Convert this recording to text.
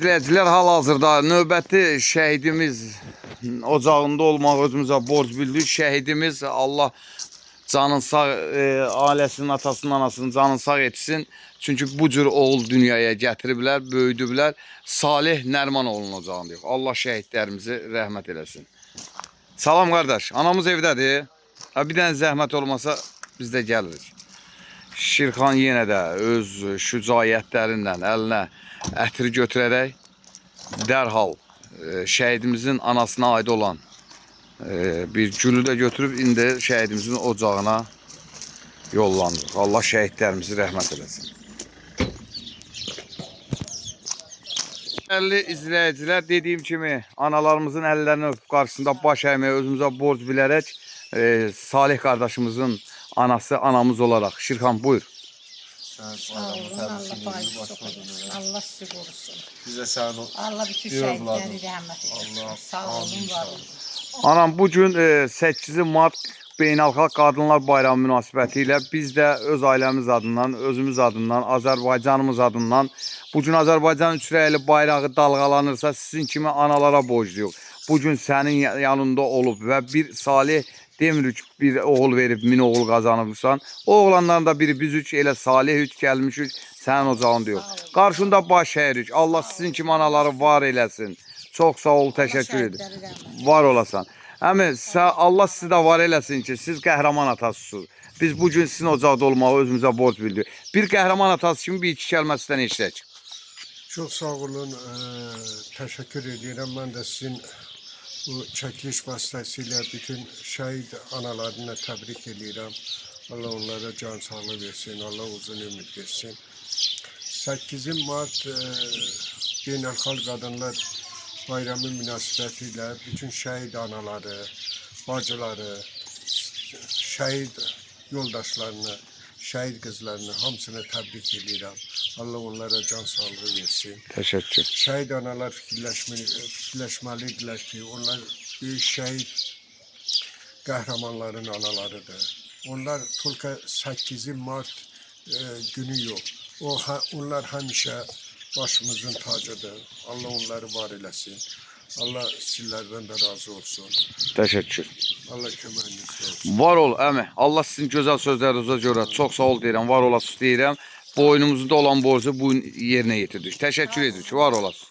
İzləyicilər, hal-hazırda növbəti şəhidimiz ocağında olmaq özümüzə borc bildik. Şəhidimiz Allah canın sağ, ailəsinin, atasının, anasının canını sağ etsin. Çünki bu cür oğul dünyaya gətiriblər, böyüdüblər. Salih Nərman oğlunun ocağında yox. Allah şəhidlərimizi rəhmət eləsin. Salam qardaş, anamız evdədir. Bir dənə zəhmət olmasa biz də gəlirik. Şirxan yenə də öz şücaətlərindən əlinə ətri götürərək dərhal şəhidimizin anasına aid olan bir gülü də götürüb indi şəhidimizin ocağına yollandıq. Allah şəhidlərimizi rəhmət eləsin. Dəyərli izləyicilər, dediyim kimi analarımızın əllərini öpüb qarşısında baş əyməyə özümüzə borc bilərək Salih qardaşımızın anası anamız olaraq. Şirxan buyur. Sağ olun, Allah bağışlasın, Allah sizi qorusun. Bizə sağ olun. Allah bütün şəhidləri rəhmət etsin. Sağ olun, var olun. Anam, bugün 8 Mart Beynəlxalq Qadınlar Bayramı münasibətilə biz də öz ailəmiz adından, özümüz adından, Azərbaycanımız adından bugün Azərbaycan üçrəyli bayrağı dalğalanırsa sizin kimi analara borcluyuq. Bugün sənin yanında olub və bir Salih demirik bir oğul verib, min oğul qazanıbsan. O oğlanların da biri biz üç, elə Salih üç gəlmişik, sənin ocağında yox. Qarşında baş əyirik. Allah sizin kimi anaları var eləsin. Çox sağ ol, təşəkkür edirəm. Var olasan. Əmi, Allah sizi də var eləsin ki, siz qəhrəman atasısınız. Biz bugün sizin ocaqda olmağı özümüzə borc bildik. Bir qəhrəman atası kimi bir iki kəlməsindən eşitək. Çox sağ olun, təşəkkür edirəm. Mən də sizin bu çəkiliş vasitəsilə bütün şəhid analarına təbrik edirəm. Allah onlara can sağlığı versin, Allah uzun ömür versin. 8 Mart Beynəlxalq Qadınlar Bayramı münasibətilə bütün şəhid anaları, bacıları, şəhid yoldaşlarını, şəhid qızlarını hamısını təbrik edirəm. Allah onlara can sağlığı versin. Təşəkkür. Şəhid analar fikirləşməlidirlər ki, onlar böyük şəhid qəhrəmanların analarıdır. Onlar tulka 8 Mart günü yox. Onlar həmişə başımızın tacıdır. Allah onları var eləsin. Allah sizlərdən də razı olsun. Təşəkkür. Allah köməyiniz olsun. Var ol əmi. Allah sizin gözəl sözlərinizə görə çox sağ ol deyirəm. Var olasınız deyirəm. Boynumuzda olan borcu bu yerinə yetirdik. Təşəkkür edirik. Var olasınız.